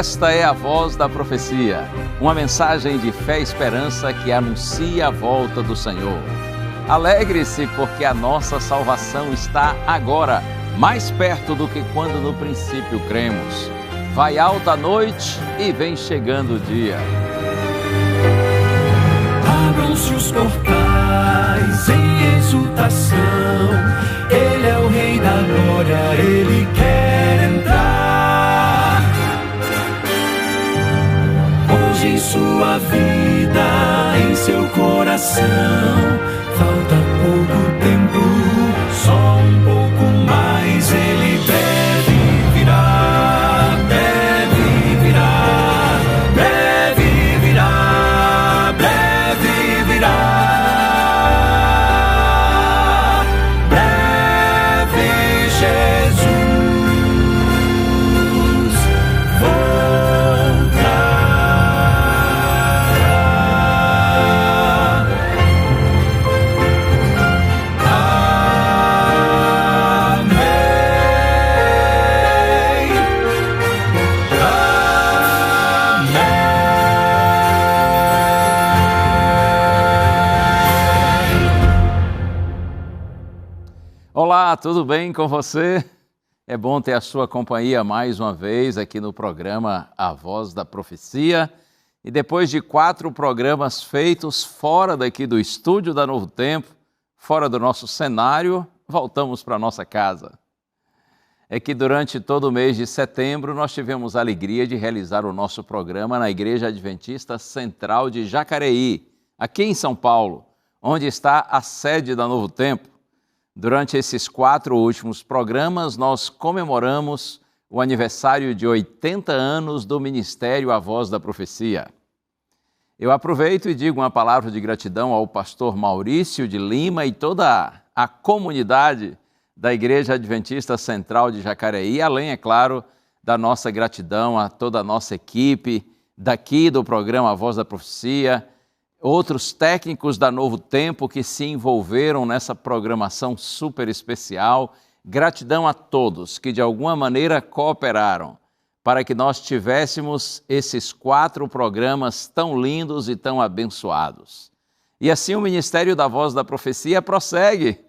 Esta é a Voz da Profecia, uma mensagem de fé e esperança que anuncia a volta do Senhor. Alegre-se, porque a nossa salvação está agora, mais perto do que quando no princípio cremos. Vai alta a noite e vem chegando o dia. Abram-se os portais em exultação, Ele é o Rei da Glória, Ele quer entrar. Hoje em sua vida, em seu coração, falta pouco tempo, só um pouco mais, Ele deve virar, deve virar, deve virar, breve virá, breve Jesus voltará. Olá, tudo bem com você? É bom ter a sua companhia mais uma vez aqui no programa A Voz da Profecia. E depois de 4 programas feitos fora daqui do estúdio da Novo Tempo, fora do nosso cenário, voltamos para a nossa casa. É que durante todo o mês de setembro nós tivemos a alegria de realizar o nosso programa na Igreja Adventista Central de Jacareí, aqui em São Paulo, onde está a sede da Novo Tempo. Durante esses 4 últimos programas, nós comemoramos o aniversário de 80 anos do Ministério A Voz da Profecia. Eu aproveito e digo uma palavra de gratidão ao pastor Maurício de Lima e toda a comunidade da Igreja Adventista Central de Jacareí, além, é claro, da nossa gratidão a toda a nossa equipe daqui do programa A Voz da Profecia, outros técnicos da Novo Tempo que se envolveram nessa programação super especial. Gratidão a todos que de alguma maneira cooperaram para que nós tivéssemos esses 4 programas tão lindos e tão abençoados. E assim o Ministério da Voz da Profecia prossegue.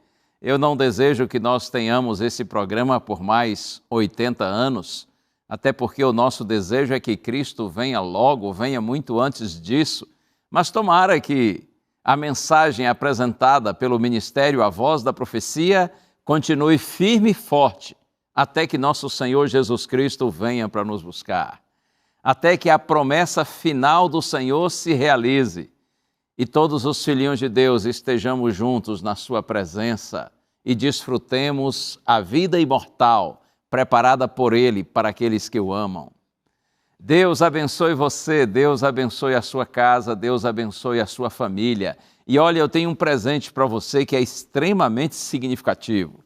Eu não desejo que nós tenhamos esse programa por mais 80 anos, até porque o nosso desejo é que Cristo venha logo, venha muito antes disso. Mas tomara que a mensagem apresentada pelo Ministério A Voz da Profecia continue firme e forte até que nosso Senhor Jesus Cristo venha para nos buscar, até que a promessa final do Senhor se realize e todos os filhinhos de Deus estejamos juntos na sua presença e desfrutemos a vida imortal preparada por Ele para aqueles que o amam. Deus abençoe você, Deus abençoe a sua casa, Deus abençoe a sua família. E olha, eu tenho um presente para você que é extremamente significativo.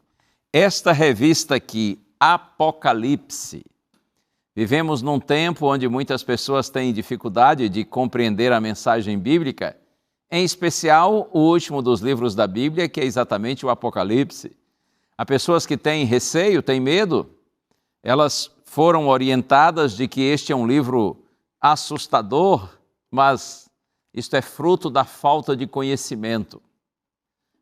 Esta revista aqui, Apocalipse. Vivemos num tempo onde muitas pessoas têm dificuldade de compreender a mensagem bíblica, em especial o último dos livros da Bíblia, que é exatamente o Apocalipse. Há pessoas que têm receio, têm medo, elas foram orientadas de que este é um livro assustador, mas isto é fruto da falta de conhecimento.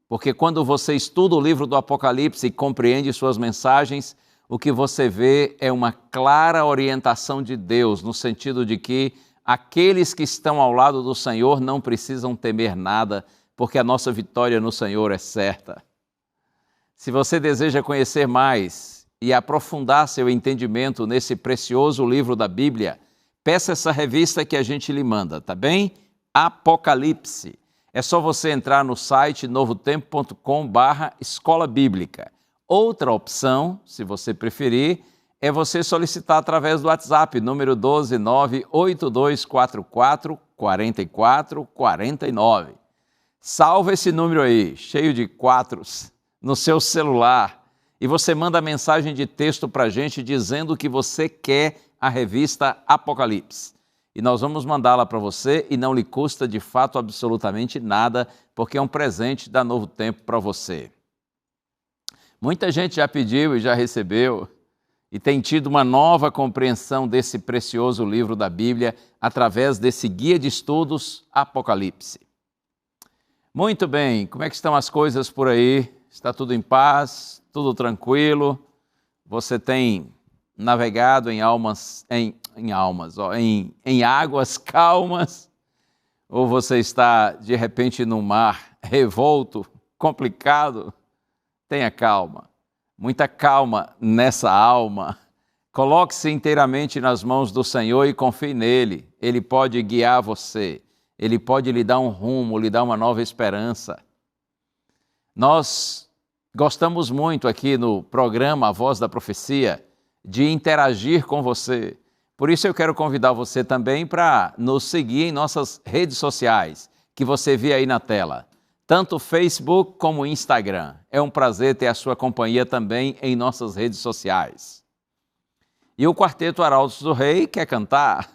Porque quando você estuda o livro do Apocalipse e compreende suas mensagens, o que você vê é uma clara orientação de Deus, no sentido de que aqueles que estão ao lado do Senhor não precisam temer nada, porque a nossa vitória no Senhor é certa. Se você deseja conhecer mais e aprofundar seu entendimento nesse precioso livro da Bíblia, peça essa revista que a gente lhe manda, tá bem? Apocalipse. É só você entrar no site novotempo.com/escola bíblica. Outra opção, se você preferir, é você solicitar através do WhatsApp, número 12982444449. Salva esse número aí, cheio de 4s, no seu celular. E você manda mensagem de texto para a gente dizendo que você quer a revista Apocalipse. E nós vamos mandá-la para você e não lhe custa de fato absolutamente nada, porque é um presente da Novo Tempo para você. Muita gente já pediu e já recebeu, e tem tido uma nova compreensão desse precioso livro da Bíblia através desse guia de estudos Apocalipse. Muito bem, como é que estão as coisas por aí? Está tudo em paz? Tudo tranquilo? Você tem navegado em águas calmas? Ou você está, de repente, num mar revolto, complicado? Tenha calma, muita calma nessa alma. Coloque-se inteiramente nas mãos do Senhor e confie nele. Ele pode guiar você, ele pode lhe dar um rumo, lhe dar uma nova esperança. Nós gostamos muito aqui no programa A Voz da Profecia de interagir com você. Por isso eu quero convidar você também para nos seguir em nossas redes sociais, que você vê aí na tela, tanto Facebook como Instagram. É um prazer ter a sua companhia também em nossas redes sociais. E o Quarteto Arautos do Rei quer cantar.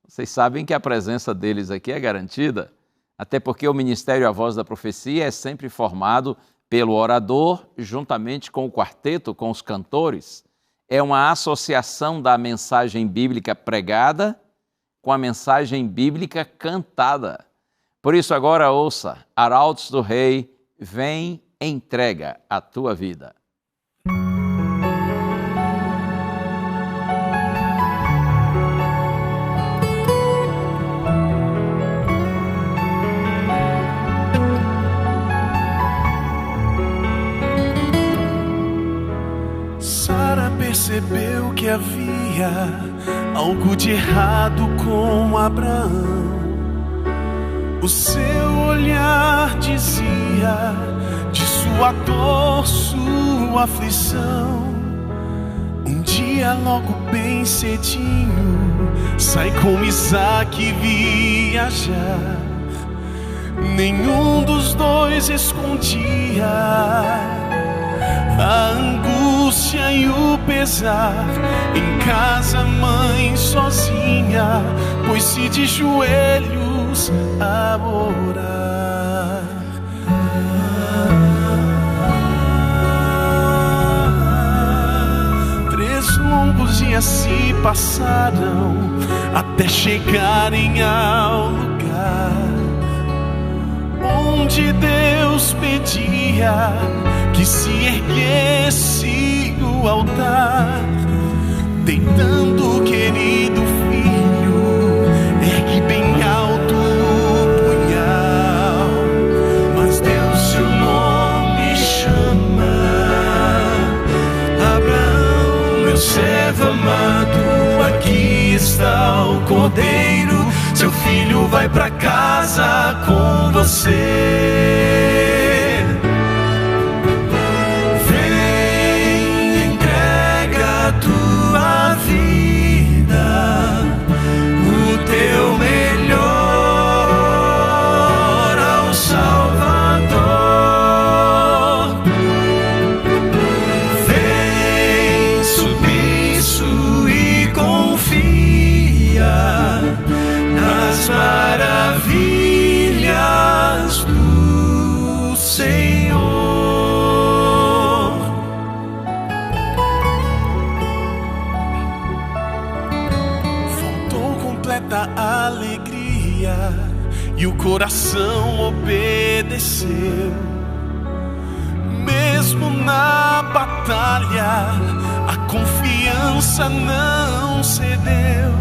Vocês sabem que a presença deles aqui é garantida, até porque o Ministério A Voz da Profecia é sempre formado pelo orador, juntamente com o quarteto, com os cantores. É uma associação da mensagem bíblica pregada com a mensagem bíblica cantada. Por isso agora ouça, Arautos do Rei, vem, entrega a tua vida. Percebeu que havia algo de errado com Abraão. O seu olhar dizia de sua dor, sua aflição. Um dia logo bem cedinho sai com Isaac viajar. Nenhum dos dois escondia a angústia e o pesar. Em casa a mãe sozinha pôs-se de joelhos a orar. Três longos dias se passaram até chegarem ao lugar onde Deus pedia que se erguesse o altar. Deitando o querido filho, ergue bem alto o punhal. Mas Deus seu nome chama. Abraão, meu servo amado, aqui está o cordeiro. Seu filho vai pra casa com você. Tua vida, o teu melhor ao Salvador. Vem submisso e confia nas maravilhas do Senhor. Da alegria e o coração obedeceu. Mesmo na batalha, a confiança não cedeu.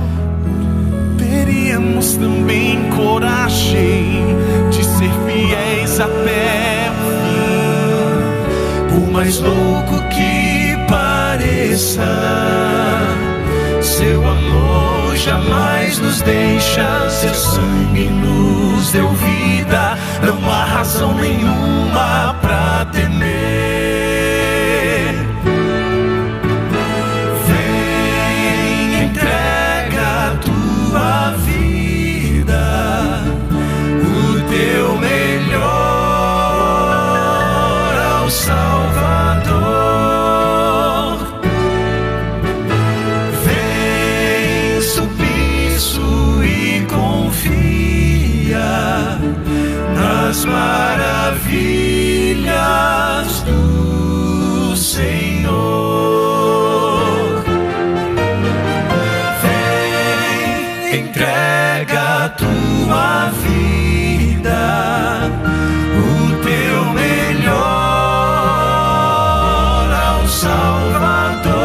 Teríamos também coragem de ser fiéis até o fim. Por mais louco que pareça, seu amor jamais nos deixa. Seu sangue nos deu vida, não há razão nenhuma pra temer. Vem, entrega a tua vida, o teu melhor ao Salvador. Nas maravilhas do Senhor. sua vida, o teu melhor ao Salvador.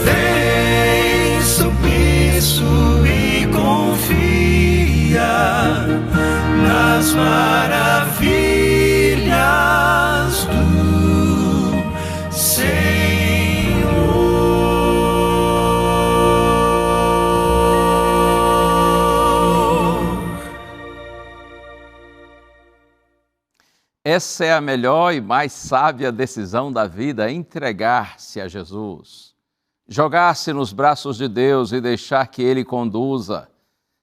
Vem submisso e confia nas maravilhas do Senhor. Essa é a melhor e mais sábia decisão da vida, entregar-se a Jesus. Jogar-se nos braços de Deus e deixar que Ele conduza,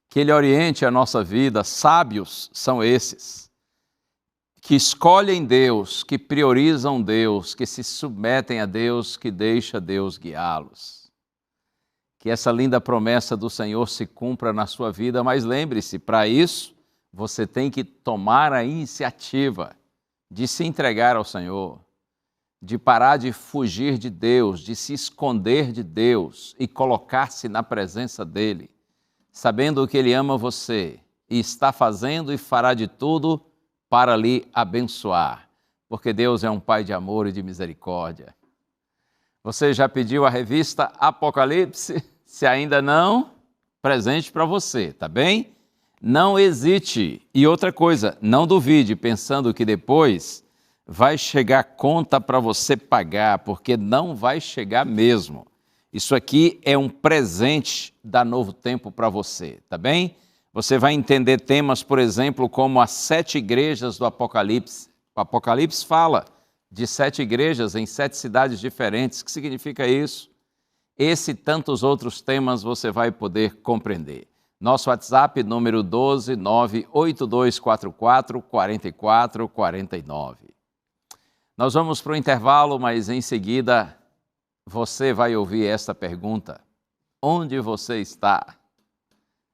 que Ele oriente a nossa vida. Sábios são esses, que escolhem Deus, que priorizam Deus, que se submetem a Deus, que deixa Deus guiá-los. Que essa linda promessa do Senhor se cumpra na sua vida, mas lembre-se, para isso você tem que tomar a iniciativa de se entregar ao Senhor, de parar de fugir de Deus, de se esconder de Deus e colocar-se na presença dEle, sabendo que Ele ama você e está fazendo e fará de tudo para lhe abençoar, porque Deus é um Pai de amor e de misericórdia. Você já pediu a revista Apocalipse? Se ainda não, presente para você, tá bem? Não hesite. E outra coisa, não duvide, pensando que depois vai chegar conta para você pagar, porque não vai chegar mesmo. Isso aqui é um presente da Novo Tempo para você, tá bem? Você vai entender temas, por exemplo, como as 7 igrejas do Apocalipse. O Apocalipse fala de 7 igrejas em 7 cidades diferentes. O que significa isso? Esse e tantos outros temas você vai poder compreender. Nosso WhatsApp, número 12982444449. Nós vamos para o intervalo, mas em seguida você vai ouvir esta pergunta: onde você está?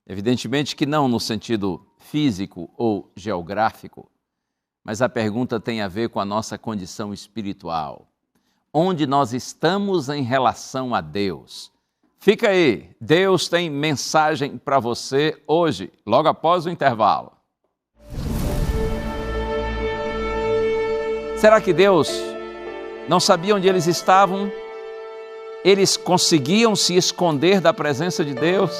Evidentemente que não no sentido físico ou geográfico, mas a pergunta tem a ver com a nossa condição espiritual. Onde nós estamos em relação a Deus? Fica aí, Deus tem mensagem para você hoje, logo após o intervalo. Será que Deus não sabia onde eles estavam? Eles conseguiam se esconder da presença de Deus?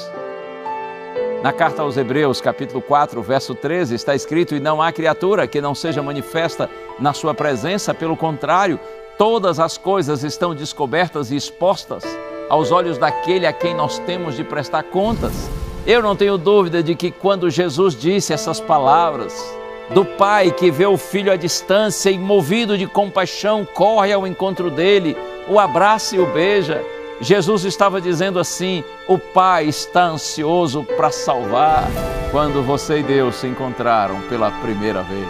Na carta aos Hebreus, capítulo 4, verso 13, está escrito: e não há criatura que não seja manifesta na sua presença, pelo contrário, todas as coisas estão descobertas e expostas aos olhos daquele a quem nós temos de prestar contas. Eu não tenho dúvida de que quando Jesus disse essas palavras, do Pai que vê o Filho à distância e movido de compaixão corre ao encontro dele, o abraça e o beija, Jesus estava dizendo assim: o Pai está ansioso para salvar quando você e Deus se encontraram pela primeira vez.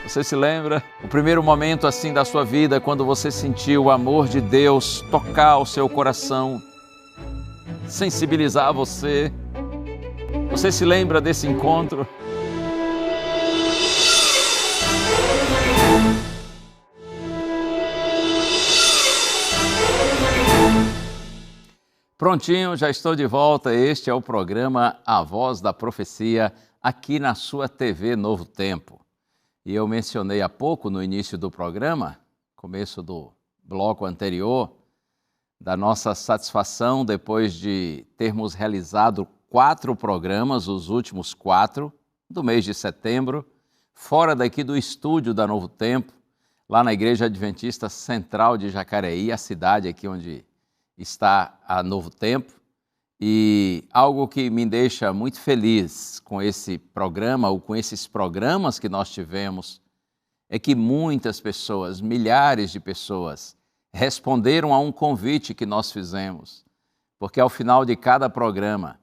Você se lembra? O primeiro momento assim da sua vida, quando você sentiu o amor de Deus tocar o seu coração, sensibilizar você. Você se lembra desse encontro? Prontinho, já estou de volta. Este é o programa A Voz da Profecia, aqui na sua TV Novo Tempo. E eu mencionei há pouco, no início do programa, começo do bloco anterior, da nossa satisfação depois de termos realizado 4 programas, os últimos 4, do mês de setembro, fora daqui do estúdio da Novo Tempo, lá na Igreja Adventista Central de Jacareí, a cidade aqui onde está a Novo Tempo. E algo que me deixa muito feliz com esse programa, ou com esses programas que nós tivemos, é que muitas pessoas, milhares de pessoas, responderam a um convite que nós fizemos. Porque ao final de cada programa,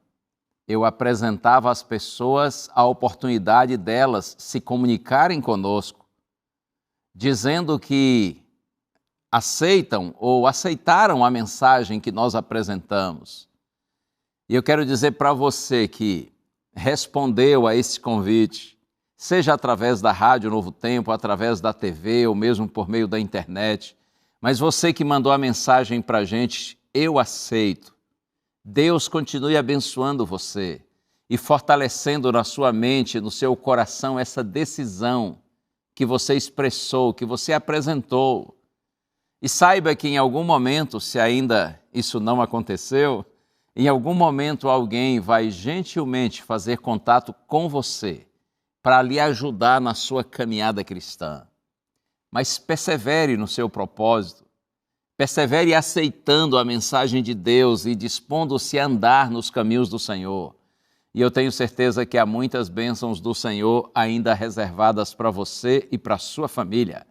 eu apresentava às pessoas a oportunidade delas se comunicarem conosco, dizendo que aceitam ou aceitaram a mensagem que nós apresentamos. E eu quero dizer para você que respondeu a esse convite, seja através da Rádio Novo Tempo, através da TV ou mesmo por meio da internet, mas você que mandou a mensagem para a gente: eu aceito. Deus continue abençoando você e fortalecendo na sua mente, no seu coração, essa decisão que você expressou, que você apresentou. E saiba que em algum momento, se ainda isso não aconteceu, em algum momento alguém vai gentilmente fazer contato com você para lhe ajudar na sua caminhada cristã. Mas persevere no seu propósito, persevere aceitando a mensagem de Deus e dispondo-se a andar nos caminhos do Senhor. E eu tenho certeza que há muitas bênçãos do Senhor ainda reservadas para você e para a sua família.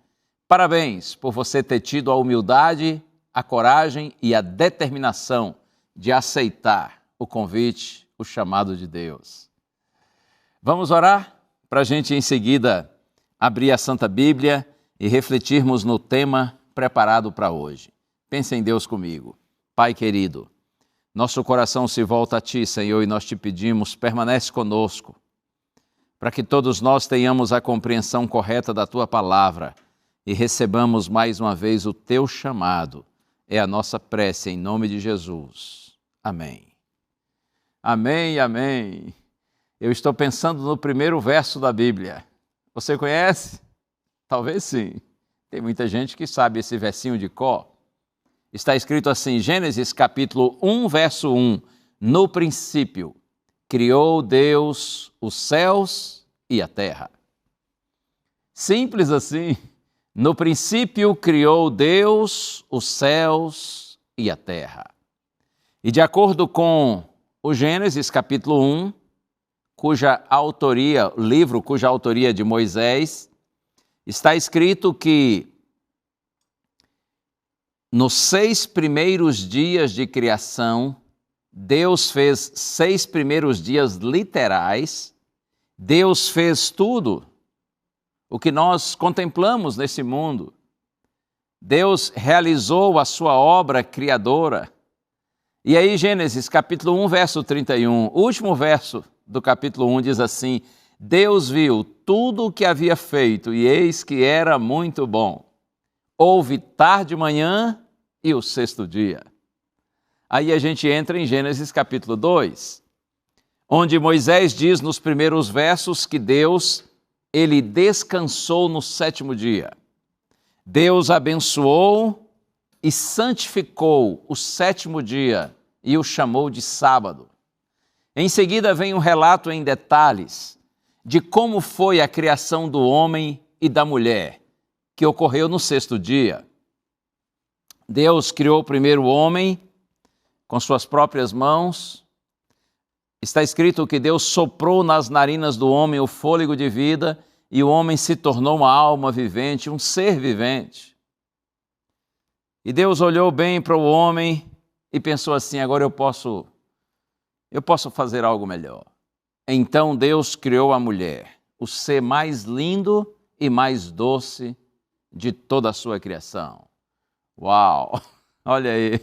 Parabéns por você ter tido a humildade, a coragem e a determinação de aceitar o convite, o chamado de Deus. Vamos orar para a gente em seguida abrir a Santa Bíblia e refletirmos no tema preparado para hoje. Pense em Deus comigo. Pai querido, nosso coração se volta a Ti, Senhor, e nós te pedimos, permanece conosco, para que todos nós tenhamos a compreensão correta da Tua palavra e recebamos mais uma vez o Teu chamado. É a nossa prece em nome de Jesus. Amém. Amém, amém. Eu estou pensando no primeiro verso da Bíblia. Você conhece? Talvez sim. Tem muita gente que sabe esse versinho de cor. Está escrito assim, Gênesis capítulo 1, verso 1. No princípio, criou Deus os céus e a terra. Simples assim. No princípio, criou Deus os céus e a terra. E de acordo com o Gênesis capítulo 1, livro cuja autoria é de Moisés, está escrito que nos 6 primeiros dias de criação, Deus fez 6 primeiros dias literais, Deus fez tudo o que nós contemplamos nesse mundo. Deus realizou a sua obra criadora. E aí Gênesis capítulo 1, verso 31, o último verso do capítulo 1 diz assim, Deus viu tudo o que havia feito e eis que era muito bom. Houve tarde e manhã e o 6º dia. Aí a gente entra em Gênesis capítulo 2, onde Moisés diz nos primeiros versos que Deus, ele descansou no 7º dia. Deus abençoou e santificou o 7º dia e o chamou de sábado. Em seguida vem um relato em detalhes de como foi a criação do homem e da mulher, que ocorreu no 6º dia. Deus criou primeiro o homem com suas próprias mãos. Está escrito que Deus soprou nas narinas do homem o fôlego de vida e o homem se tornou uma alma vivente, um ser vivente. E Deus olhou bem para o homem e pensou assim, agora eu posso fazer algo melhor. Então Deus criou a mulher, o ser mais lindo e mais doce de toda a sua criação. Uau! Olha aí,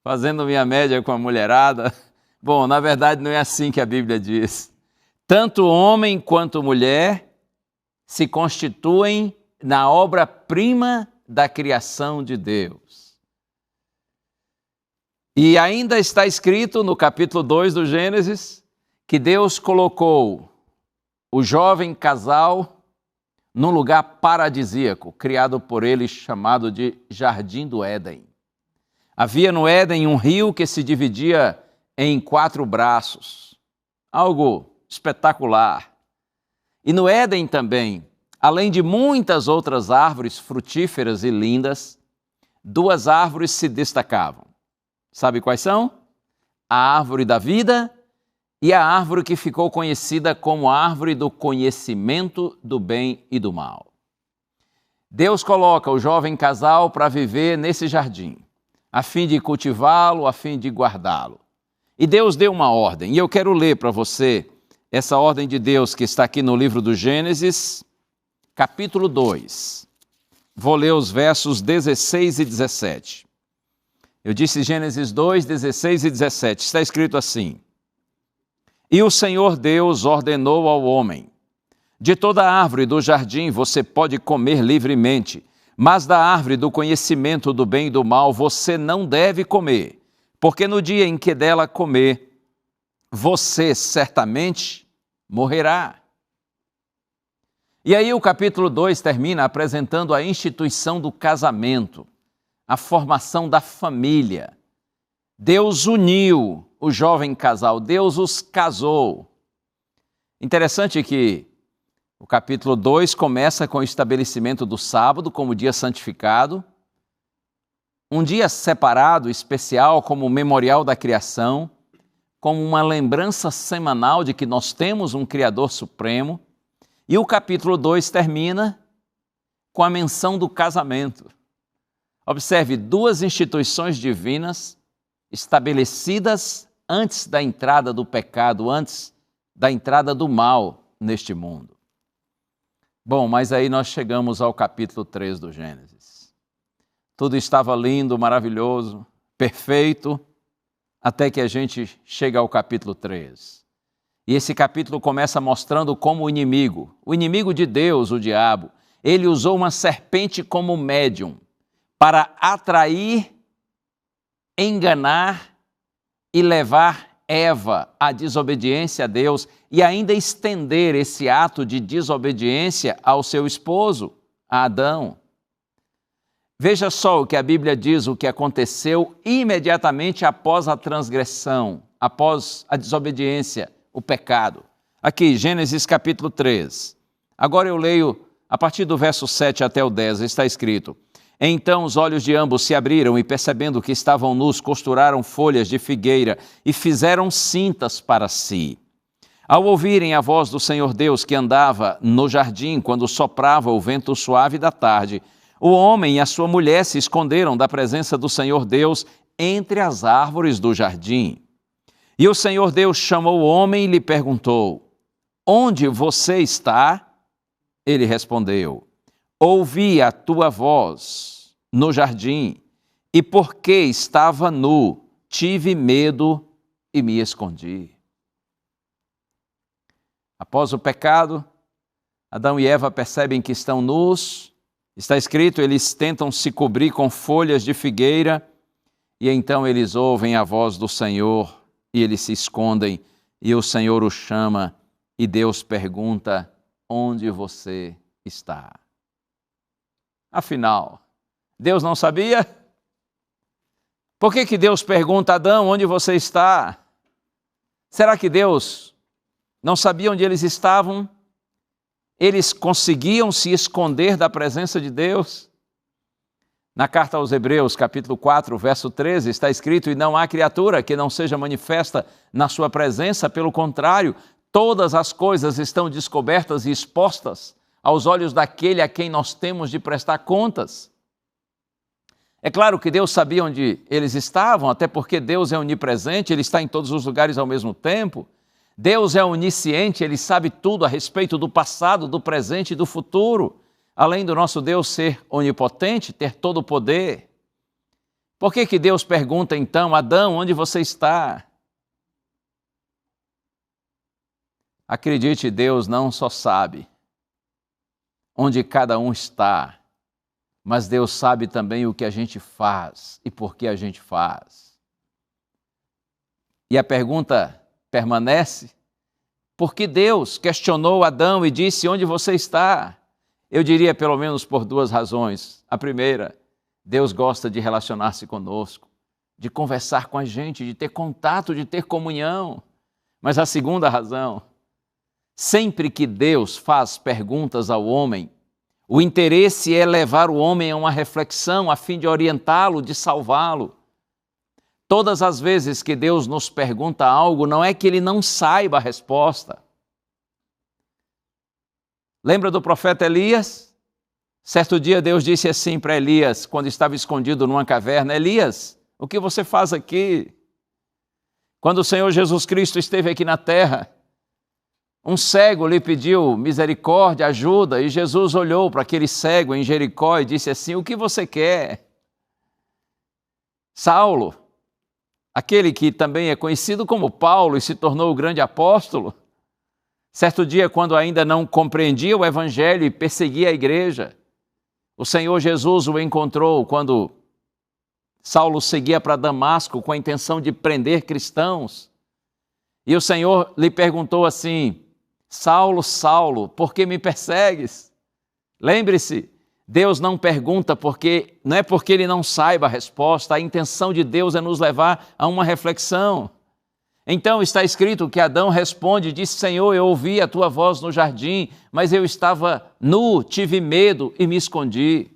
fazendo minha média com a mulherada. Bom, na verdade não é assim que a Bíblia diz. Tanto homem quanto mulher se constituem na obra-prima da criação de Deus. E ainda está escrito no capítulo 2 do Gênesis que Deus colocou o jovem casal num lugar paradisíaco, criado por ele, chamado de Jardim do Éden. Havia no Éden um rio que se dividia em 4 braços, algo espetacular. E no Éden também, além de muitas outras árvores frutíferas e lindas, 2 árvores se destacavam. Sabe quais são? A árvore da vida e a árvore que ficou conhecida como a árvore do conhecimento do bem e do mal. Deus coloca o jovem casal para viver nesse jardim, a fim de cultivá-lo, a fim de guardá-lo. E Deus deu uma ordem, e eu quero ler para você essa ordem de Deus que está aqui no livro do Gênesis, capítulo 2. Vou ler os versos 16 e 17. Eu disse Gênesis 2, 16 e 17. Está escrito assim: E o Senhor Deus ordenou ao homem: De toda árvore do jardim você pode comer livremente, mas da árvore do conhecimento do bem e do mal você não deve comer, porque no dia em que dela comer, você certamente morrerá. E aí o capítulo 2 termina apresentando a instituição do casamento, a formação da família. Deus uniu o jovem casal, Deus os casou. Interessante que o capítulo 2 começa com o estabelecimento do sábado como dia santificado, um dia separado, especial, como memorial da criação, como uma lembrança semanal de que nós temos um Criador Supremo. E o capítulo 2 termina com a menção do casamento. Observe, duas instituições divinas estabelecidas antes da entrada do pecado, antes da entrada do mal neste mundo. Bom, mas aí nós chegamos ao capítulo 3 do Gênesis. Tudo estava lindo, maravilhoso, perfeito, até que a gente chega ao capítulo 3. E esse capítulo começa mostrando como o inimigo de Deus, o diabo, ele usou uma serpente como médium para atrair, enganar e levar Eva à desobediência a Deus e ainda estender esse ato de desobediência ao seu esposo, a Adão. Veja só o que a Bíblia diz, o que aconteceu imediatamente após a transgressão, após a desobediência, o pecado. Aqui, Gênesis capítulo 3. Agora eu leio a partir do verso 7 até o 10, está escrito: Então os olhos de ambos se abriram e, percebendo que estavam nus, costuraram folhas de figueira e fizeram cintas para si. Ao ouvirem a voz do Senhor Deus que andava no jardim quando soprava o vento suave da tarde, o homem e a sua mulher se esconderam da presença do Senhor Deus entre as árvores do jardim. E o Senhor Deus chamou o homem e lhe perguntou: Onde você está? Ele respondeu: Ouvi a tua voz no jardim, e porque estava nu, tive medo e me escondi. Após o pecado, Adão e Eva percebem que estão nus. Está escrito, eles tentam se cobrir com folhas de figueira, e então eles ouvem a voz do Senhor, e eles se escondem, e o Senhor os chama, e Deus pergunta: onde você está? Afinal, Deus não sabia? Por que Deus pergunta a Adão, onde você está? Será que Deus não sabia onde eles estavam? Eles conseguiam se esconder da presença de Deus? Na carta aos Hebreus, capítulo 4, verso 13, está escrito: E não há criatura que não seja manifesta na sua presença, pelo contrário, todas as coisas estão descobertas e expostas aos olhos daquele a quem nós temos de prestar contas. É claro que Deus sabia onde eles estavam, até porque Deus é onipresente, Ele está em todos os lugares ao mesmo tempo. Deus é onisciente, Ele sabe tudo a respeito do passado, do presente e do futuro. Além do nosso Deus ser onipotente, ter todo o poder. Por que Deus pergunta então: Adão, onde você está? Acredite, Deus não só sabe onde cada um está, mas Deus sabe também o que a gente faz e por que a gente faz. E a pergunta permanece: por que Deus questionou Adão e disse: onde você está? Eu diria pelo menos por duas razões. A primeira, Deus gosta de relacionar-se conosco, de conversar com a gente, de ter contato, de ter comunhão. Mas a segunda razão, sempre que Deus faz perguntas ao homem, o interesse é levar o homem a uma reflexão a fim de orientá-lo, de salvá-lo. Todas as vezes que Deus nos pergunta algo, não é que Ele não saiba a resposta. Lembra do profeta Elias? Certo dia Deus disse assim para Elias, quando estava escondido numa caverna: Elias, o que você faz aqui? Quando o Senhor Jesus Cristo esteve aqui na terra, um cego lhe pediu misericórdia, ajuda, e Jesus olhou para aquele cego em Jericó e disse assim: o que você quer? Saulo, aquele que também é conhecido como Paulo e se tornou o grande apóstolo, certo dia, quando ainda não compreendia o evangelho e perseguia a igreja, o Senhor Jesus o encontrou quando Saulo seguia para Damasco com a intenção de prender cristãos. E o Senhor lhe perguntou assim: Saulo, Saulo, por que me persegues? Lembre-se, Deus não pergunta porque não é porque Ele não saiba a resposta. A intenção de Deus é nos levar a uma reflexão. Então está escrito que Adão responde, disse: Senhor, eu ouvi a tua voz no jardim, mas eu estava nu, tive medo e me escondi.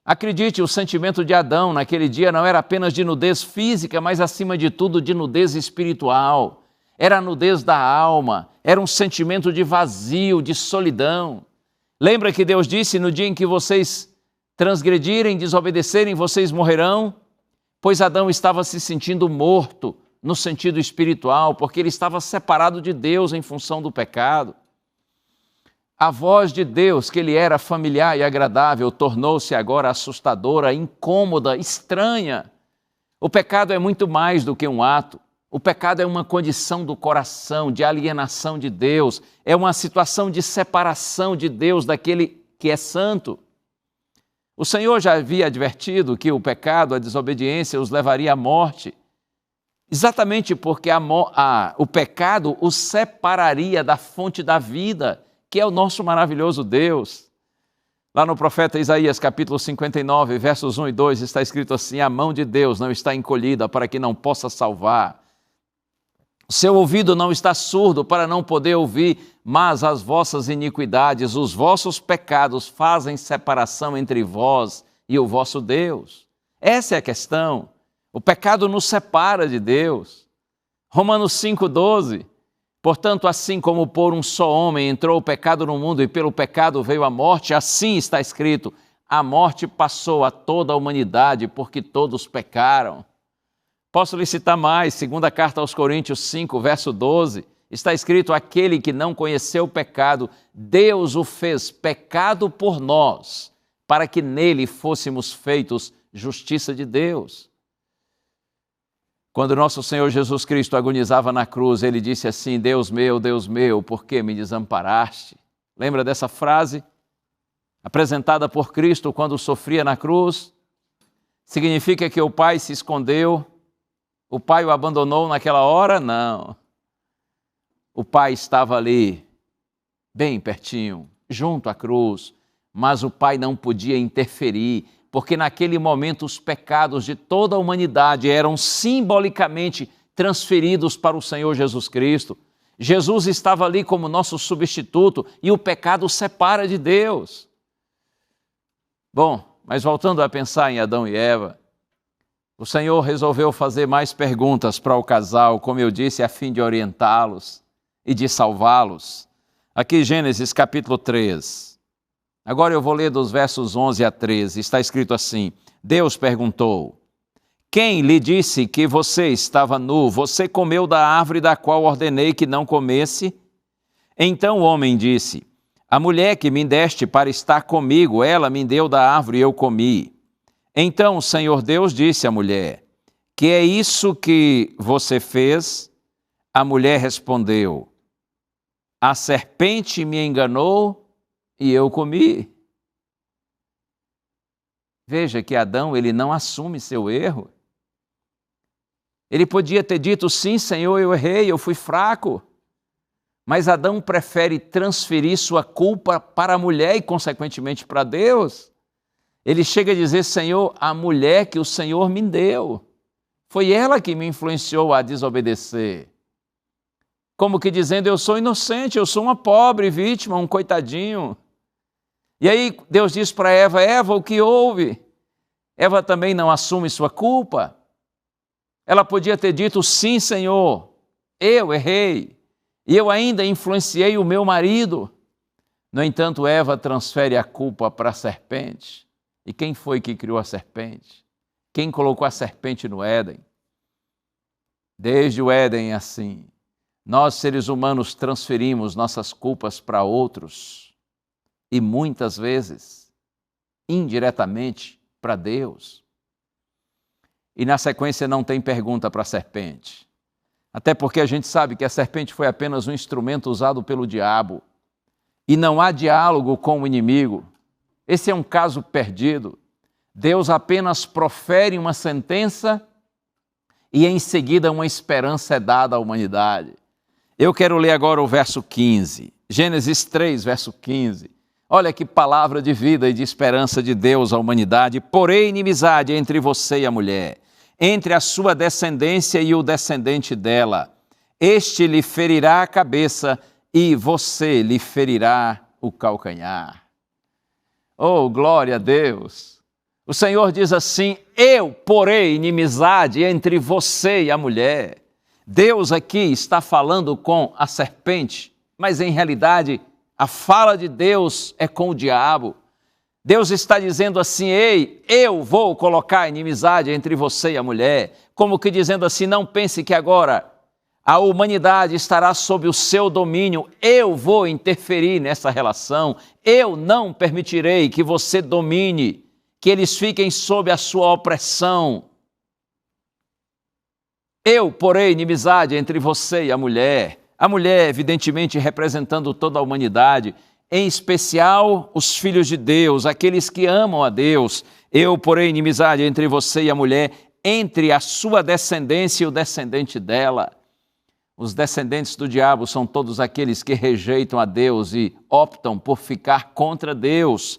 Acredite, o sentimento de Adão naquele dia não era apenas de nudez física, mas acima de tudo de nudez espiritual. Era a nudez da alma, era um sentimento de vazio, de solidão. Lembra que Deus disse: no dia em que vocês transgredirem, desobedecerem, vocês morrerão? Pois Adão estava se sentindo morto no sentido espiritual, porque ele estava separado de Deus em função do pecado. A voz de Deus, que ele era familiar e agradável, tornou-se agora assustadora, incômoda, estranha. O pecado é muito mais do que um ato. O pecado é uma condição do coração, de alienação de Deus. É uma situação de separação de Deus daquele que é santo. O Senhor já havia advertido que o pecado, a desobediência, os levaria à morte. Exatamente porque o pecado os separaria da fonte da vida, que é o nosso maravilhoso Deus. Lá no profeta Isaías, capítulo 59, versos 1 e 2, está escrito assim: a mão de Deus não está encolhida para que não possa salvar. O seu ouvido não está surdo para não poder ouvir, mas as vossas iniquidades, os vossos pecados fazem separação entre vós e o vosso Deus. Essa é a questão. O pecado nos separa de Deus. Romanos 5,12. Portanto, assim como por um só homem entrou o pecado no mundo e pelo pecado veio a morte, assim está escrito: a morte passou a toda a humanidade porque todos pecaram. Posso lhe citar mais, segunda carta aos Coríntios 5, verso 12, está escrito: aquele que não conheceu o pecado, Deus o fez pecado por nós, para que nele fôssemos feitos justiça de Deus. Quando nosso Senhor Jesus Cristo agonizava na cruz, ele disse assim: Deus meu, por que me desamparaste? Lembra dessa frase? Apresentada por Cristo quando sofria na cruz? Significa que o Pai se escondeu? O Pai o abandonou naquela hora? Não. O Pai estava ali, bem pertinho, junto à cruz, mas o Pai não podia interferir, porque naquele momento os pecados de toda a humanidade eram simbolicamente transferidos para o Senhor Jesus Cristo. Jesus estava ali como nosso substituto e o pecado separa de Deus. Bom, mas voltando a pensar em Adão e Eva, o Senhor resolveu fazer mais perguntas para o casal, como eu disse, a fim de orientá-los e de salvá-los. Aqui Gênesis capítulo 3. Agora eu vou ler dos versos 11 a 13. Está escrito assim: Deus perguntou: quem lhe disse que você estava nu? Você comeu da árvore da qual ordenei que não comesse? Então o homem disse: a mulher que me deste para estar comigo, ela me deu da árvore e eu comi. Então o Senhor Deus disse à mulher: que é isso que você fez? A mulher respondeu: a serpente me enganou e eu comi. Veja que Adão, ele não assume seu erro. Ele podia ter dito: sim, Senhor, eu errei, eu fui fraco. Mas Adão prefere transferir sua culpa para a mulher e, consequentemente, para Deus. Ele chega a dizer: Senhor, a mulher que o Senhor me deu, foi ela que me influenciou a desobedecer. Como que dizendo: eu sou inocente, eu sou uma pobre vítima, um coitadinho. E aí Deus diz para Eva: Eva, o que houve? Eva também não assume sua culpa. Ela podia ter dito: sim, Senhor, eu errei, e eu ainda influenciei o meu marido. No entanto, Eva transfere a culpa para a serpente. E quem foi que criou a serpente? Quem colocou a serpente no Éden? Desde o Éden é assim. Nós, seres humanos, transferimos nossas culpas para outros. E muitas vezes, indiretamente, para Deus. E na sequência não tem pergunta para a serpente. Até porque a gente sabe que a serpente foi apenas um instrumento usado pelo diabo. E não há diálogo com o inimigo. Esse é um caso perdido. Deus apenas profere uma sentença e em seguida uma esperança é dada à humanidade. Eu quero ler agora o verso 15, Gênesis 3, verso 15. Olha que palavra de vida e de esperança de Deus à humanidade. Porém, inimizade entre você e a mulher, entre a sua descendência e o descendente dela. Este lhe ferirá a cabeça e você lhe ferirá o calcanhar. Oh, glória a Deus! O Senhor diz assim: eu porei inimizade entre você e a mulher. Deus aqui está falando com a serpente, mas em realidade a fala de Deus é com o diabo. Deus está dizendo assim: ei, eu vou colocar inimizade entre você e a mulher. Como que dizendo assim: não pense que agora a humanidade estará sob o seu domínio. Eu vou interferir nessa relação. Eu não permitirei que você domine, que eles fiquem sob a sua opressão. Eu porei inimizade entre você e a mulher, evidentemente representando toda a humanidade, em especial os filhos de Deus, aqueles que amam a Deus. Eu porei inimizade entre você e a mulher, entre a sua descendência e o descendente dela. Os descendentes do diabo são todos aqueles que rejeitam a Deus e optam por ficar contra Deus.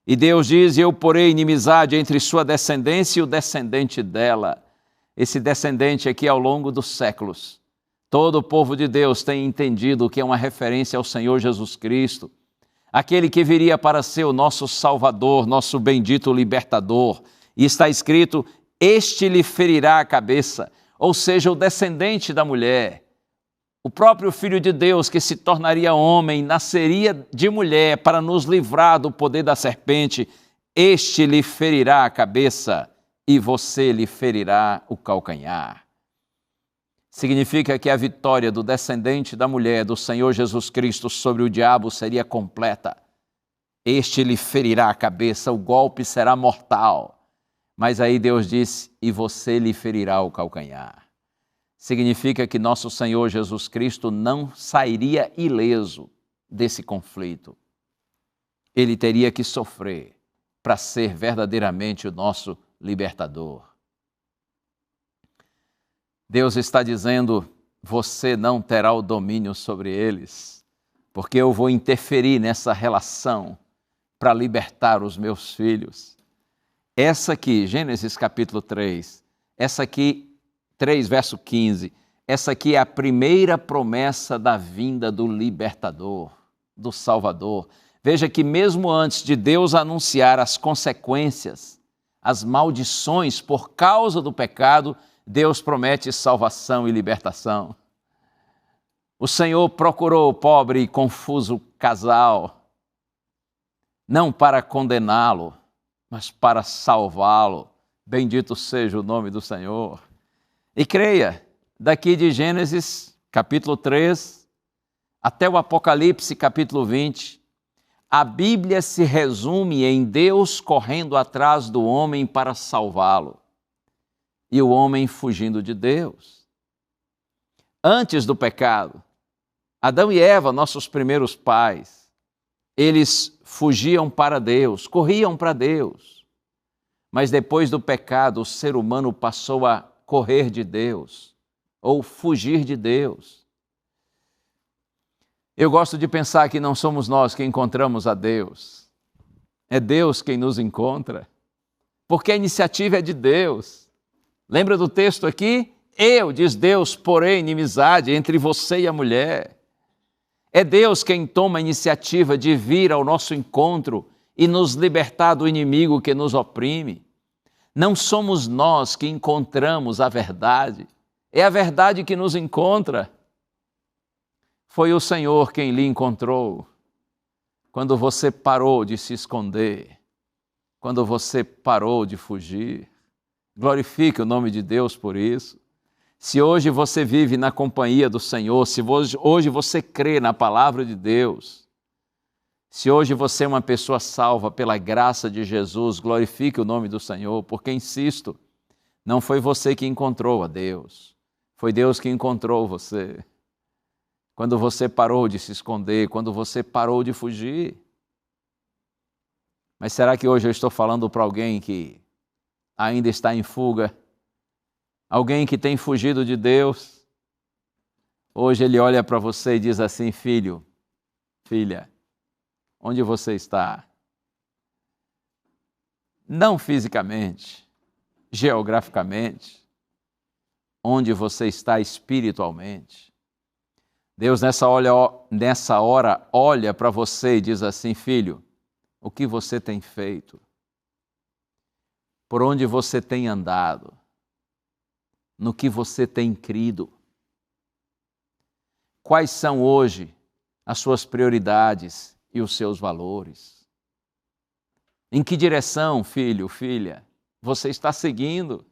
E Deus diz: eu porei inimizade entre sua descendência e o descendente dela. Esse descendente aqui, ao longo dos séculos, todo o povo de Deus tem entendido que é uma referência ao Senhor Jesus Cristo, aquele que viria para ser o nosso Salvador, nosso bendito libertador. E está escrito: este lhe ferirá a cabeça, ou seja, o descendente da mulher. O próprio Filho de Deus, que se tornaria homem, nasceria de mulher para nos livrar do poder da serpente. Este lhe ferirá a cabeça e você lhe ferirá o calcanhar. Significa que a vitória do descendente da mulher, do Senhor Jesus Cristo, sobre o diabo seria completa. Este lhe ferirá a cabeça, o golpe será mortal. Mas aí Deus disse: e você lhe ferirá o calcanhar. Significa que nosso Senhor Jesus Cristo não sairia ileso desse conflito. Ele teria que sofrer para ser verdadeiramente o nosso libertador. Deus está dizendo: você não terá o domínio sobre eles, porque eu vou interferir nessa relação para libertar os meus filhos. Essa aqui, Gênesis capítulo 3, essa aqui 3, verso 15, essa aqui é a primeira promessa da vinda do libertador, do Salvador. Veja que mesmo antes de Deus anunciar as consequências, as maldições por causa do pecado, Deus promete salvação e libertação. O Senhor procurou o pobre e confuso casal, não para condená-lo, mas para salvá-lo. Bendito seja o nome do Senhor. E creia, daqui de Gênesis, capítulo 3, até o Apocalipse, capítulo 20, a Bíblia se resume em Deus correndo atrás do homem para salvá-lo e o homem fugindo de Deus. Antes do pecado, Adão e Eva, nossos primeiros pais, eles fugiam para Deus, corriam para Deus. Mas depois do pecado, o ser humano passou a correr de Deus ou fugir de Deus. Eu gosto de pensar que não somos nós que encontramos a Deus. É Deus quem nos encontra, porque a iniciativa é de Deus. Lembra do texto aqui? Eu, diz Deus, porém inimizade entre você e a mulher. É Deus quem toma a iniciativa de vir ao nosso encontro e nos libertar do inimigo que nos oprime. Não somos nós que encontramos a verdade, é a verdade que nos encontra. Foi o Senhor quem lhe encontrou quando você parou de se esconder, quando você parou de fugir. Glorifique o nome de Deus por isso. Se hoje você vive na companhia do Senhor, se hoje você crê na palavra de Deus, se hoje você é uma pessoa salva pela graça de Jesus, glorifique o nome do Senhor, porque, insisto, não foi você que encontrou a Deus, foi Deus que encontrou você. Quando você parou de se esconder, quando você parou de fugir. Mas será que hoje eu estou falando para alguém que ainda está em fuga? Alguém que tem fugido de Deus? Hoje ele olha para você e diz assim: filho, filha, onde você está? Não fisicamente, geograficamente, onde você está espiritualmente. Deus nessa hora olha para você e diz assim: filho, o que você tem feito? Por onde você tem andado? No que você tem crido? Quais são hoje as suas prioridades e os seus valores? Em que direção, filho, filha, você está seguindo?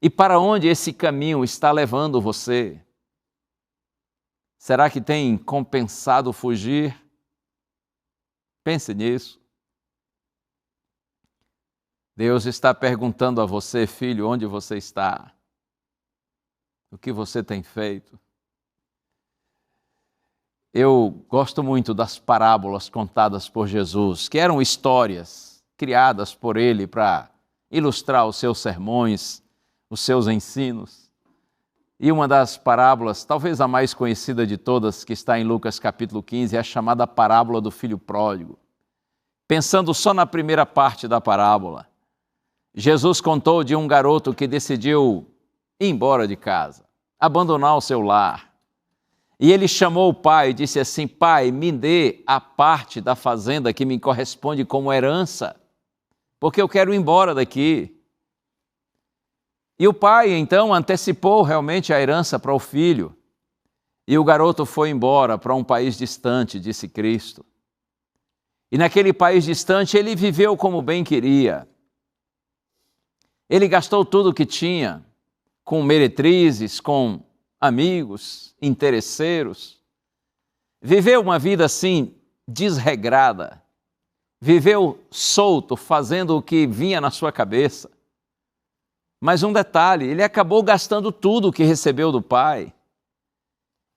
E para onde esse caminho está levando você? Será que tem compensado fugir? Pense nisso. Deus está perguntando a você, filho, onde você está? O que você tem feito? Eu gosto muito das parábolas contadas por Jesus, que eram histórias criadas por ele para ilustrar os seus sermões, os seus ensinos. E uma das parábolas, talvez a mais conhecida de todas, que está em Lucas capítulo 15, é a chamada parábola do filho pródigo. Pensando só na primeira parte da parábola, Jesus contou de um garoto que decidiu ir embora de casa, abandonar o seu lar. E ele chamou o pai e disse assim: pai, me dê a parte da fazenda que me corresponde como herança, porque eu quero ir embora daqui. E o pai, então, antecipou realmente a herança para o filho. E o garoto foi embora para um país distante, disse Cristo. E naquele país distante ele viveu como bem queria. Ele gastou tudo o que tinha, com meretrizes, com amigos, interesseiros. Viveu uma vida assim, desregrada. Viveu solto, fazendo o que vinha na sua cabeça. Mas um detalhe, ele acabou gastando tudo o que recebeu do pai.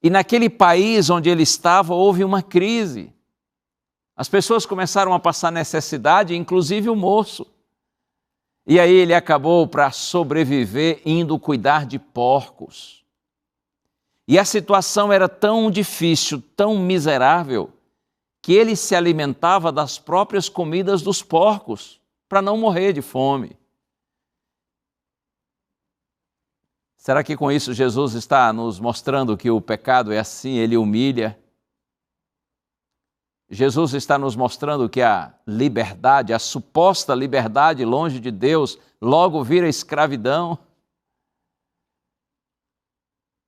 E naquele país onde ele estava, houve uma crise. As pessoas começaram a passar necessidade, inclusive o moço. E aí ele acabou, para sobreviver, indo cuidar de porcos. E a situação era tão difícil, tão miserável, que ele se alimentava das próprias comidas dos porcos, para não morrer de fome. Será que com isso Jesus está nos mostrando que o pecado é assim, ele humilha? Jesus está nos mostrando que a liberdade, a suposta liberdade longe de Deus, logo vira escravidão.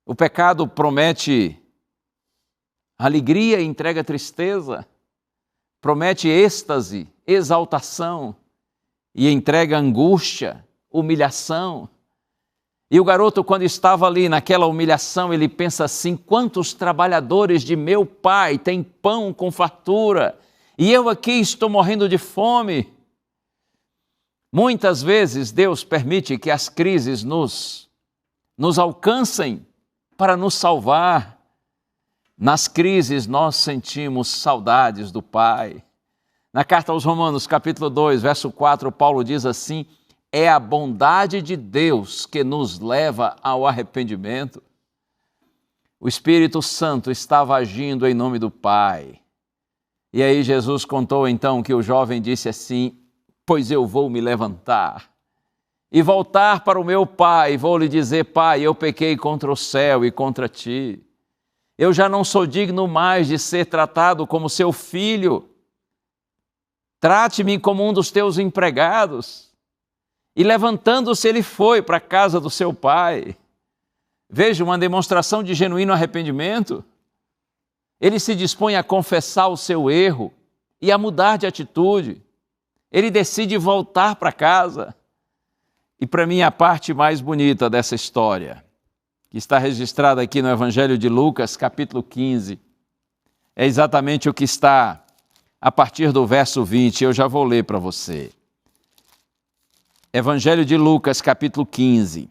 O pecado promete alegria e entrega tristeza, promete êxtase, exaltação e entrega angústia, humilhação. E o garoto, quando estava ali naquela humilhação, ele pensa assim: quantos trabalhadores de meu pai têm pão com fartura e eu aqui estou morrendo de fome. Muitas vezes Deus permite que as crises nos alcancem para nos salvar. Nas crises nós sentimos saudades do Pai. Na carta aos Romanos, capítulo 2, verso 4, Paulo diz assim: é a bondade de Deus que nos leva ao arrependimento. O Espírito Santo estava agindo em nome do Pai. E aí Jesus contou então que o jovem disse assim: pois eu vou me levantar e voltar para o meu pai, vou lhe dizer: pai, eu pequei contra o céu e contra ti. Eu já não sou digno mais de ser tratado como seu filho. Trate-me como um dos teus empregados. E levantando-se, ele foi para a casa do seu pai. Veja, uma demonstração de genuíno arrependimento. Ele se dispõe a confessar o seu erro e a mudar de atitude. Ele decide voltar para casa. E para mim a parte mais bonita dessa história, que está registrada aqui no Evangelho de Lucas, capítulo 15, é exatamente o que está a partir do verso 20. Eu já vou ler para você. Evangelho de Lucas, capítulo 15.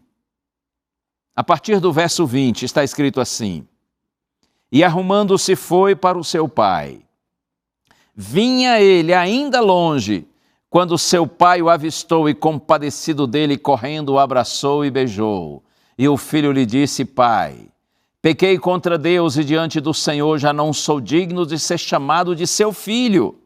A partir do verso 20 está escrito assim: e arrumando-se foi para o seu pai. Vinha ele ainda longe, quando seu pai o avistou e, compadecido dele, correndo, o abraçou e beijou. E o filho lhe disse: Pai, pequei contra Deus e diante do Senhor, já não sou digno de ser chamado de seu filho.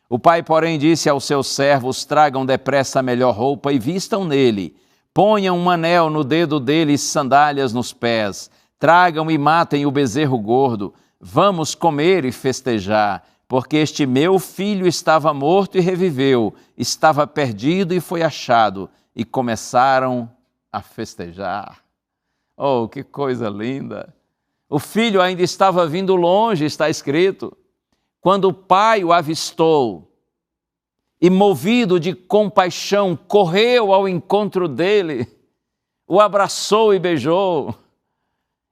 O pai, porém, disse aos seus servos: Tragam depressa a melhor roupa e vistam nele. Ponham um anel no dedo dele e sandálias nos pés. Tragam e matem o bezerro gordo. Vamos comer e festejar, porque este meu filho estava morto e reviveu, estava perdido e foi achado. E começaram a festejar. Oh, que coisa linda! O filho ainda estava vindo longe, está escrito. Quando o pai o avistou e, movido de compaixão, correu ao encontro dele, o abraçou e beijou.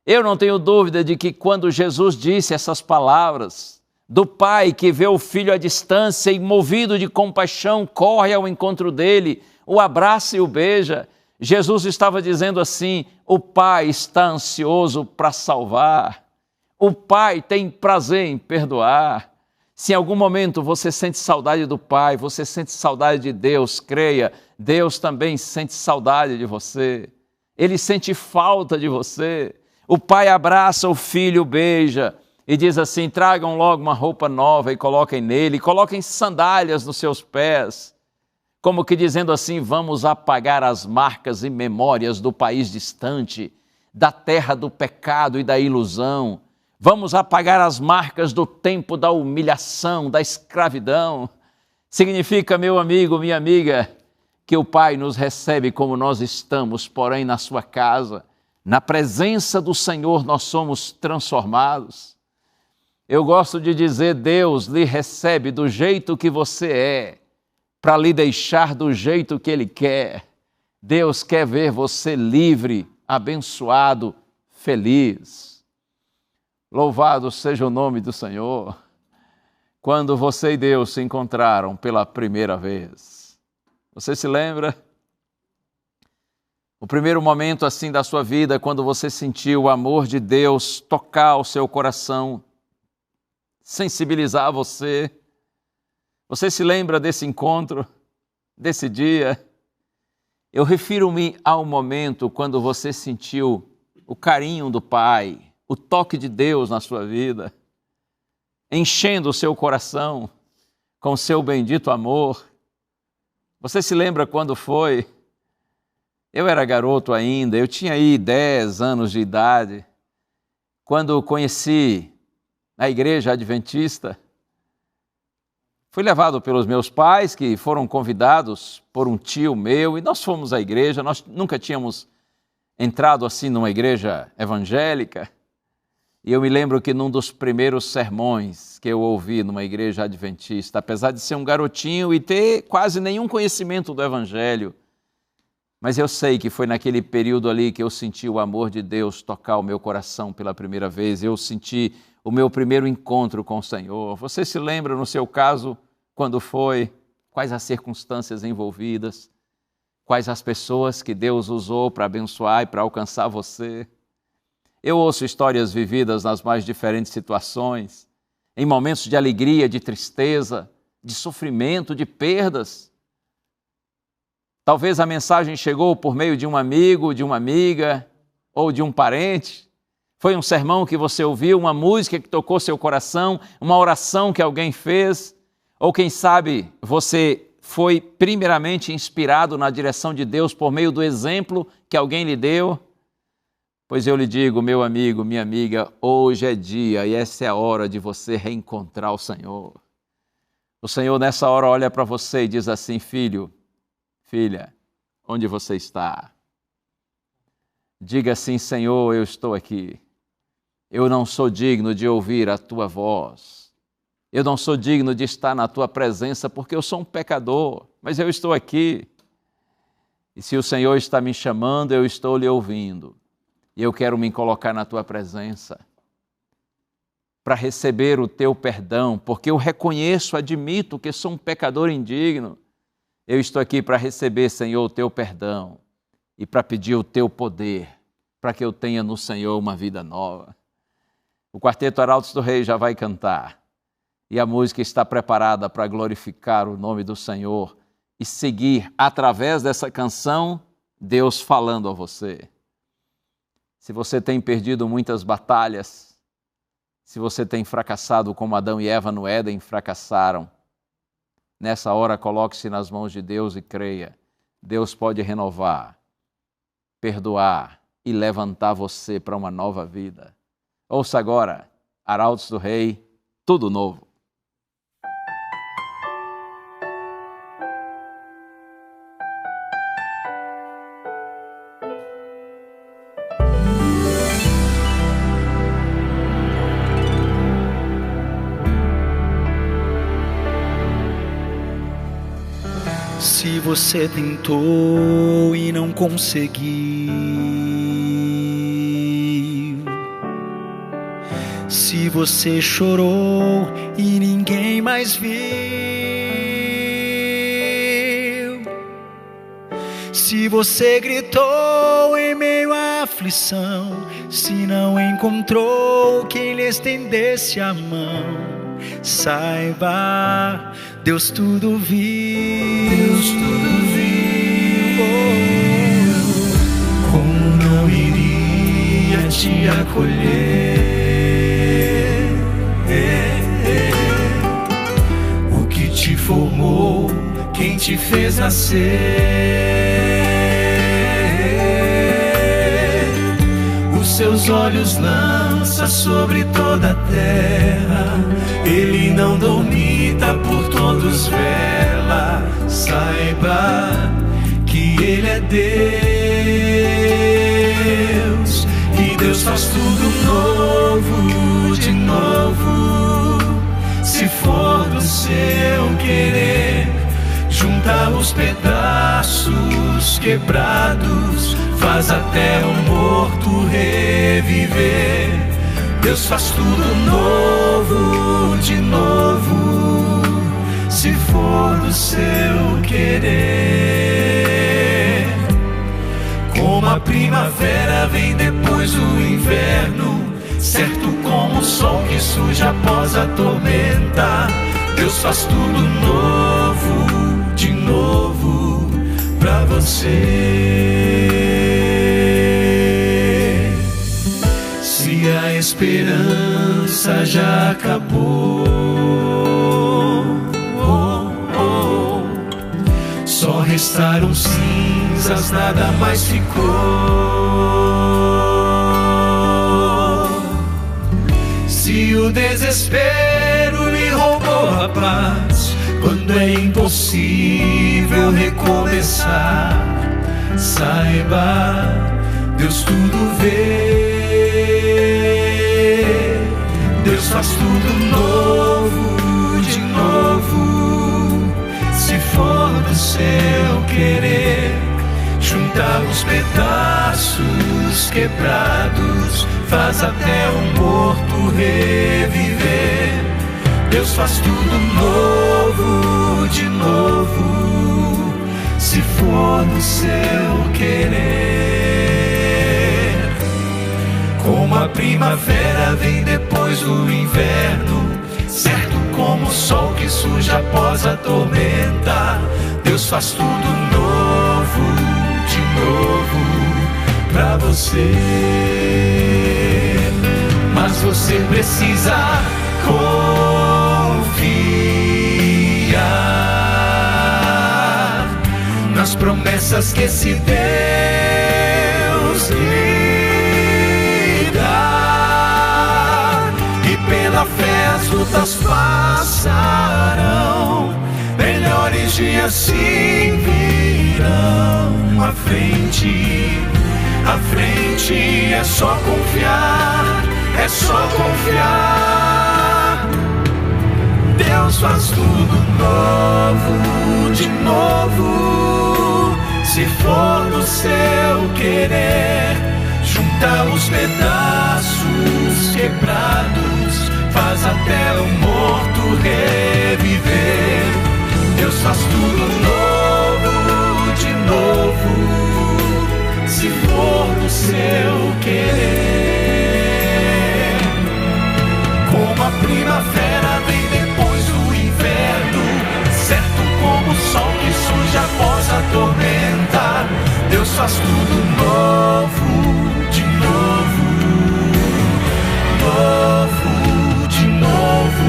Eu não tenho dúvida de que quando Jesus disse essas palavras, do pai que vê o filho à distância e, movido de compaixão, corre ao encontro dele, o abraça e o beija, Jesus estava dizendo assim: o pai está ansioso para salvar, o pai tem prazer em perdoar. Se em algum momento você sente saudade do pai, você sente saudade de Deus, creia, Deus também sente saudade de você, ele sente falta de você. O pai abraça o filho, beija e diz assim: tragam logo uma roupa nova e coloquem nele, coloquem sandálias nos seus pés, como que dizendo assim: vamos apagar as marcas e memórias do país distante, da terra do pecado e da ilusão. Vamos apagar as marcas do tempo da humilhação, da escravidão. Significa, meu amigo, minha amiga, que o Pai nos recebe como nós estamos, porém na sua casa. Na presença do Senhor nós somos transformados. Eu gosto de dizer: Deus lhe recebe do jeito que você é, para lhe deixar do jeito que Ele quer. Deus quer ver você livre, abençoado, feliz. Louvado seja o nome do Senhor. Quando você e Deus se encontraram pela primeira vez, você se lembra? O primeiro momento assim da sua vida, quando você sentiu o amor de Deus tocar o seu coração, sensibilizar você. Você se lembra desse encontro, desse dia? Eu refiro-me ao momento quando você sentiu o carinho do Pai, o toque de Deus na sua vida, enchendo o seu coração com seu bendito amor. Você se lembra quando foi? Eu era garoto ainda, eu tinha aí 10 anos de idade, quando conheci a igreja adventista. Fui levado pelos meus pais, que foram convidados por um tio meu, e nós fomos à igreja. Nós nunca tínhamos entrado assim numa igreja evangélica. E eu me lembro que num dos primeiros sermões que eu ouvi numa igreja adventista, apesar de ser um garotinho e ter quase nenhum conhecimento do evangelho, mas eu sei que foi naquele período ali que eu senti o amor de Deus tocar o meu coração pela primeira vez. Eu senti o meu primeiro encontro com o Senhor. Você se lembra, no seu caso, quando foi? Quais as circunstâncias envolvidas? Quais as pessoas que Deus usou para abençoar e para alcançar você? Eu ouço histórias vividas nas mais diferentes situações, em momentos de alegria, de tristeza, de sofrimento, de perdas. Talvez a mensagem chegou por meio de um amigo, de uma amiga ou de um parente. Foi um sermão que você ouviu, uma música que tocou seu coração, uma oração que alguém fez. Ou quem sabe você foi primeiramente inspirado na direção de Deus por meio do exemplo que alguém lhe deu. Pois eu lhe digo, meu amigo, minha amiga, hoje é dia e essa é a hora de você reencontrar o Senhor. O Senhor nessa hora olha para você e diz assim: filho, filha, onde você está? Diga assim: Senhor, eu estou aqui. Eu não sou digno de ouvir a tua voz. Eu não sou digno de estar na tua presença porque eu sou um pecador, mas eu estou aqui. E se o Senhor está me chamando, eu estou lhe ouvindo. E eu quero me colocar na tua presença para receber o teu perdão, porque eu reconheço, admito que sou um pecador indigno. Eu estou aqui para receber, Senhor, o teu perdão e para pedir o teu poder, para que eu tenha no Senhor uma vida nova. O Quarteto Arautos do Rei já vai cantar. E a música está preparada para glorificar o nome do Senhor e seguir, através dessa canção, Deus falando a você. Se você tem perdido muitas batalhas, se você tem fracassado como Adão e Eva no Éden fracassaram, nessa hora coloque-se nas mãos de Deus e creia. Deus pode renovar, perdoar e levantar você para uma nova vida. Ouça agora, Arautos do Rei, tudo novo. Se você tentou e não conseguiu, se você chorou e ninguém mais viu, se você gritou em meio à aflição, se não encontrou quem lhe estendesse a mão, saiba, Deus tudo viu. Deus tudo viu. Como não iria te acolher? O que te formou, quem te fez nascer? Os seus olhos lança sobre toda a terra. Ele não dormita, por todos vela. Saiba que Ele é Deus, e Deus faz tudo novo, de novo. Se for do seu querer, junta os pedaços quebrados, faz até o morto reviver. Deus faz tudo novo, de novo, se for do seu querer. Como a primavera vem depois do inverno, certo como o sol que surge após a tormenta. Deus faz tudo novo, de novo, pra você. Se a esperança já acabou, só restaram cinzas, nada mais ficou. Se o desespero lhe roubou a paz, quando é impossível recomeçar, saiba, Deus tudo vê. Deus faz tudo novo, de novo. Se for do seu querer, junta os pedaços quebrados, faz até o morto reviver. Deus faz tudo novo, de novo. Se for do seu querer. Como a primavera vem depois do inverno, certo como o sol que surge após a tormenta. Deus faz tudo novo, de novo, pra você. Mas você precisa confiar nas promessas que esse Deus lhe dá, e pela fé as lutas passarão, melhores dias se virão. À frente é só confiar, é só confiar. Deus faz tudo novo, de novo. Se for do seu querer, junta os pedaços quebrados, faz até o morto reviver. Deus faz tudo novo, de novo. Se for do seu querer, como a primavera vem depois faz tudo novo, de novo, novo, de novo.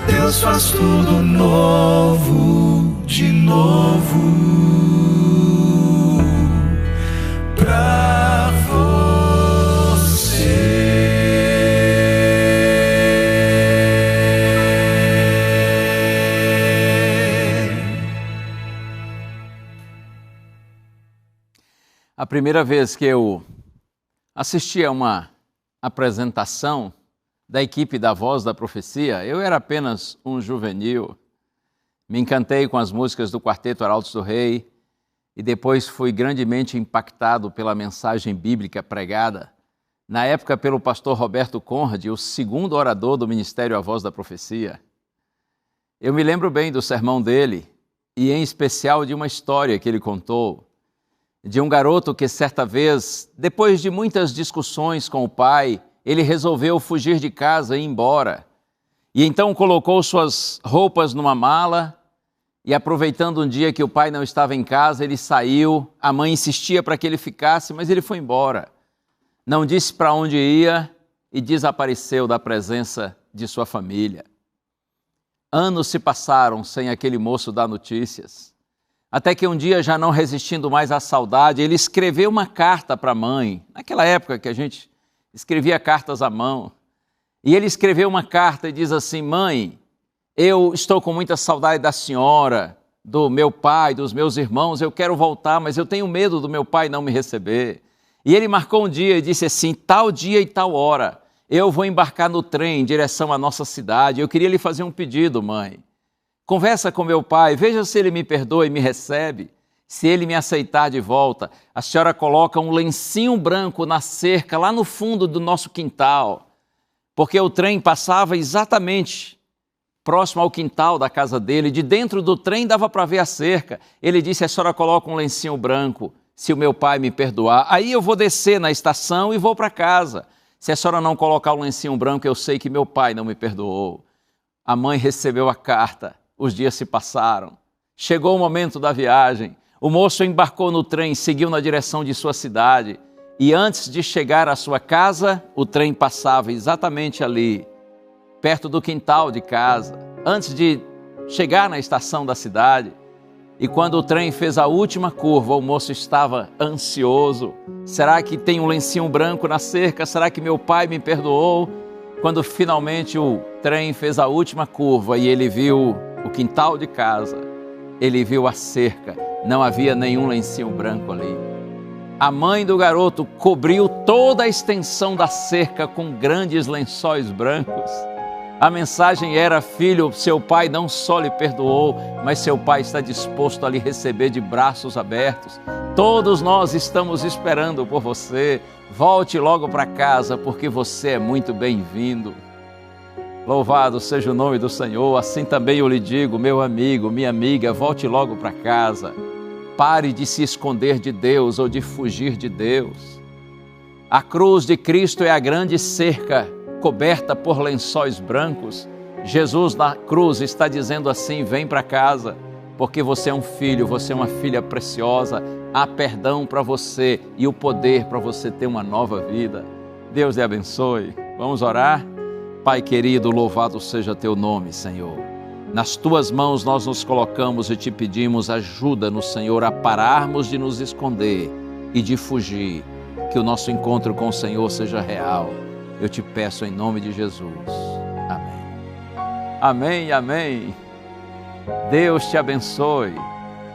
Deus faz tudo novo, de novo, pra você. A primeira vez que eu assisti a uma apresentação da equipe da Voz da Profecia, eu era apenas um juvenil. Me encantei com as músicas do Quarteto Arautos do Rei e depois fui grandemente impactado pela mensagem bíblica pregada, na época pelo pastor Roberto Conrad, o segundo orador do Ministério A Voz da Profecia. Eu me lembro bem do sermão dele e, em especial, de uma história que ele contou, de um garoto que certa vez, depois de muitas discussões com o pai, ele resolveu fugir de casa e ir embora. E então colocou suas roupas numa mala e, aproveitando um dia que o pai não estava em casa, ele saiu. A mãe insistia para que ele ficasse, mas ele foi embora. Não disse para onde ia e desapareceu da presença de sua família. Anos se passaram sem aquele moço dar notícias. Até que um dia, já não resistindo mais à saudade, ele escreveu uma carta para a mãe. Naquela época que a gente escrevia cartas à mão. E ele escreveu uma carta e diz assim: mãe, eu estou com muita saudade da senhora, do meu pai, dos meus irmãos, eu quero voltar, mas eu tenho medo do meu pai não me receber. E ele marcou um dia e disse assim: tal dia e tal hora, eu vou embarcar no trem em direção à nossa cidade. Eu queria lhe fazer um pedido, mãe. Conversa com meu pai, veja se ele me perdoa e me recebe. Se ele me aceitar de volta, a senhora coloca um lencinho branco na cerca, lá no fundo do nosso quintal, porque o trem passava exatamente próximo ao quintal da casa dele. De dentro do trem dava para ver a cerca. Ele disse: a senhora coloca um lencinho branco, se o meu pai me perdoar. Aí eu vou descer na estação e vou para casa. Se a senhora não colocar o lencinho branco, eu sei que meu pai não me perdoou. A mãe recebeu a carta. Os dias se passaram. Chegou o momento da viagem. O moço embarcou no trem, seguiu na direção de sua cidade. E antes de chegar à sua casa, o trem passava exatamente ali, perto do quintal de casa, antes de chegar na estação da cidade. E quando o trem fez a última curva, o moço estava ansioso. Será que tem um lencinho branco na cerca? Será que meu pai me perdoou? Quando finalmente o trem fez a última curva e ele viu o quintal de casa, ele viu a cerca, não havia nenhum lencinho branco ali. A mãe do garoto cobriu toda a extensão da cerca com grandes lençóis brancos. A mensagem era: filho, seu pai não só lhe perdoou, mas seu pai está disposto a lhe receber de braços abertos. Todos nós estamos esperando por você. Volte logo para casa, porque você é muito bem-vindo. Louvado seja o nome do Senhor. Assim também eu lhe digo, meu amigo, minha amiga, volte logo para casa. Pare de se esconder de Deus ou de fugir de Deus. A cruz de Cristo é a grande cerca coberta por lençóis brancos. Jesus na cruz está dizendo assim: vem para casa, porque você é um filho, você é uma filha preciosa. Há perdão para você e o poder para você ter uma nova vida. Deus lhe abençoe. Vamos orar? Pai querido, louvado seja teu nome, Senhor. Nas tuas mãos nós nos colocamos e te pedimos ajuda no Senhor a pararmos de nos esconder e de fugir. Que o nosso encontro com o Senhor seja real. Eu te peço em nome de Jesus. Amém. Amém, amém. Deus te abençoe.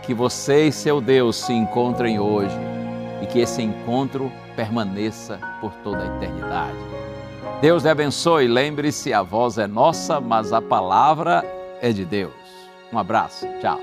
Que você e seu Deus se encontrem hoje e que esse encontro permaneça por toda a eternidade. Deus lhe abençoe. Lembre-se, a voz é nossa, mas a palavra é de Deus. Um abraço. Tchau.